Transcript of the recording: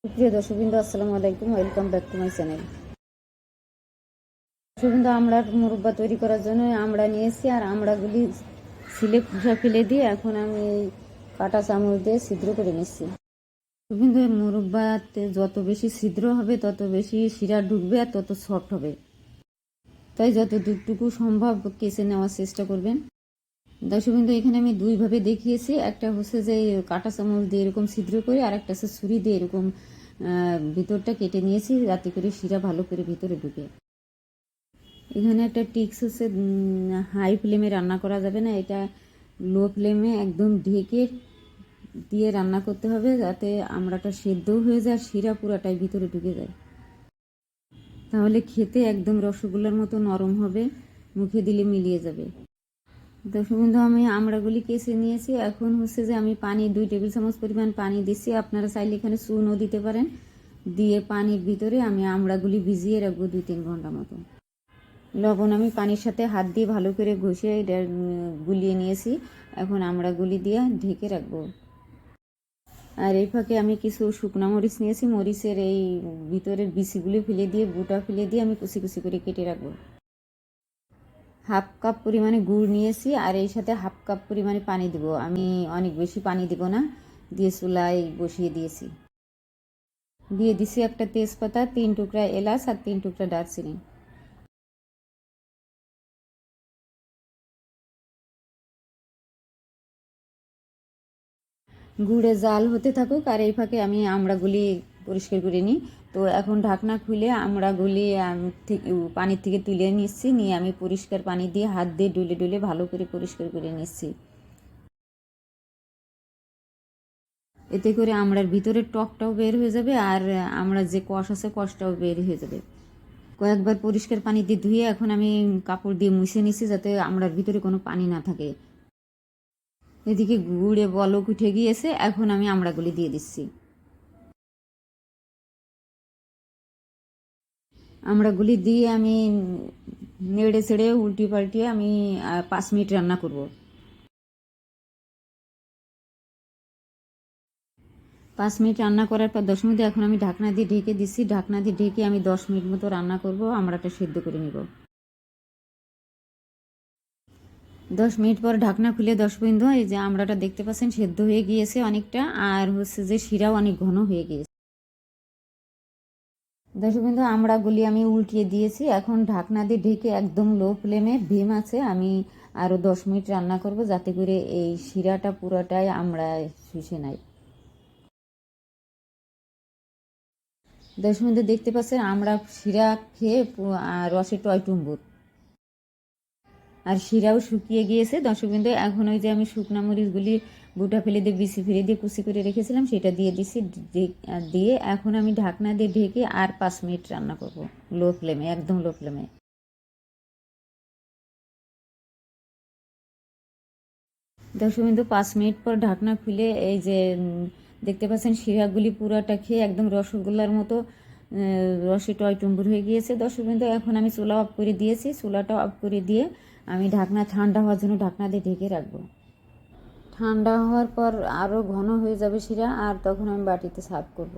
প্রিয় দর্শকবৃন্দ, আসসালামু আলাইকুম। Welcome back to my channel. দর্শকবৃন্দ, আমড়ার মুরব্বা তৈরি করার জন্য আমড়া নিয়েছি, আর আমড়াগুলি ছিলে খোসা ফেলে দিয়ে এখন আমি এই কাঁটা চামচ দিয়ে ছিদ্র করে নিচ্ছি। দর্শকবৃন্দ, মুরব্বাতে যত বেশি ছিদ্র হবে তত বেশি শিরা ঢুকবে আর তত সফট হবে, তাই যত দূরটুকু সম্ভব কেচে নেওয়ার চেষ্টা করবেন। দর্শকবৃন্দ, এখানে আমি দুইভাবে দেখিয়েছি। একটা হচ্ছে যে কাঁটা চামচ দিয়ে এরকম ছিদ্র করে, আর একটা হচ্ছে ছুরি দিয়ে এরকম ভিতরটা কেটে নিয়েছি যাতে করে শিরা ভালো করে ভিতরে ঢুকে। এখানে একটা টিক্স হচ্ছে, হাই ফ্লেমে রান্না করা যাবে না, এটা লো ফ্লেমে একদম ঢেকে দিয়ে রান্না করতে হবে যাতে আমড়াটা সেদ্ধও হয়ে যায়, শিরা পুরাটাই ভিতরে ঢুকে যায়। তাহলে খেতে একদম রসগোল্লার মতো নরম হবে, মুখে দিলে মিলিয়ে যাবে। দর্শকবৃন্দ, আমি আমড়াগুলি কেচে নিয়েছি। এখন হচ্ছে যে আমি পানি 2 টেবিল চামচ পরিমাণ পানি দিচ্ছি। আপনারা চাইলে এখানে চুনও দিতে পারেন। দিয়ে পানির ভিতরে আমি আমড়াগুলি ভিজিয়ে রাখবো 2-3 ঘন্টা মতো। লবণ আমি পানির সাথে হাত দিয়ে ভালো করে ঘষে এটা গুলিয়ে নিয়েছি। এখন আমড়াগুলি দিয়ে ঢেকে রাখবো। আর এই ফাঁকে আমি কিছু শুকনো মরিচ নিয়েছি, মরিচের এই ভিতরের বিচিগুলি ফেলে দিয়ে গুঁটা ফেলে দিয়ে আমি কুচি কুচি করে কেটে রাখবো। হাফ কাপ পরিমাণে গুড় নিয়েছি, আর এই সাথে হাফ কাপ পরিমাণে পানি দিব। আমি অনেক বেশি পানি দিব না, দিয়ে চুলায় বসিয়ে দিয়েছি। দিয়ে দিছি একটা তেজপাতা, 3 টুকরা এলাচ আর 3 টুকরা দারচিনি। গুড়ে জাল হতে থাকুক, আর এই ফাঁকে আমি আমড়াগুলি পরিষ্কার করে নিই। তো এখন ঢাকনা খুলে আমড়াগুলি পানির থেকে তুলে নিচ্ছি, নিয়ে আমি পরিষ্কার পানি দিয়ে হাত দিয়ে ডুলে ডুলে ভালো করে পরিষ্কার করে নিচ্ছি। এতে করে আমড়ার ভিতরে টকটাও বের হয়ে যাবে, আর আমড়ার যে কষ আছে কষটাও বের হয়ে যাবে। কয়েকবার পরিষ্কার পানি দিয়ে ধুয়ে এখন আমি কাপড় দিয়ে মুছে নিচ্ছি যাতে আমড়ার ভিতরে কোনো পানি না থাকে। এদিকে গুড়ে বলক উঠে গিয়েছে, এখন আমি আমড়াগুলি দিয়ে দিচ্ছি। আমড়াগুলি দিয়ে আমি নেড়ে ছেড়ে উল্টি পাল্টিয়ে আমি 5 মিনিট রান্না করব। 5 মিনিট রান্না করার পর 10 মিনিট এখন আমি ঢাকনা দিয়ে ঢেকে দিচ্ছি। ঢাকনা দিয়ে ঢেকে আমি 10 মিনিট মতো রান্না করব, আমড়াটা সেদ্ধ করে নেব। 10 মিনিট পর ঢাকনা খুলে 10 মিনিট, এই যে আমড়াটা দেখতে পাচ্ছেন সেদ্ধ হয়ে গিয়েছে অনেকটা, আর হচ্ছে যে শিরাও অনেক ঘন হয়ে গিয়েছে। দর্শকবৃন্দ, আমড়াগুলি আমি উল্টিয়ে দিয়েছি। এখন ঢাকনা দিয়ে ঢেকে একদম লো ফ্লেমে ভিম আছে আমি আরও 10 মিনিট রান্না করব যাতে করে এই শিরাটা পুরোটাই আমড়ায় শুষে নেয়। দর্শকবৃন্দ, দেখতে পাচ্ছেন আমরা শিরা খেয়ে রসে টয়টুম্বুর, আর শিরাও শুকিয়ে গিয়েছে। দর্শকবৃন্দ, এখন ওই যে আমি শুকনো মরিচগুলি গুঁটা ফেলে দিয়ে বিচি ফেলে দিয়ে কুচি করে রেখেছিলাম সেটা দিয়ে দিছি। দিয়ে এখন আমি ঢাকনা দিয়ে ঢেকে আর 5 মিনিট রান্না করব লো ফ্লেমে, একদম লো ফ্লেমে। দর্শকবৃন্দ, 5 মিনিট পর ঢাকনা খুলে এই যে দেখতে পাচ্ছেন শিরাগুলি পুরাটা খেয়ে একদম রসগোল্লার মতো রসে টয়টুম্বুর হয়ে গিয়েছে। দর্শকবৃন্দ, এখন আমি চুলা অফ করে দিয়েছি। চুলাটা অফ করে দিয়ে আমি ঢাকনা ঠান্ডা হওয়ার জন্য ঢাকনা দিয়ে ঢেকে রাখবো। ঠান্ডা হওয়ার পর আরও ঘন হয়ে যাবে শিরা, আর তখন আমি বাটিতে সার্ভ করব।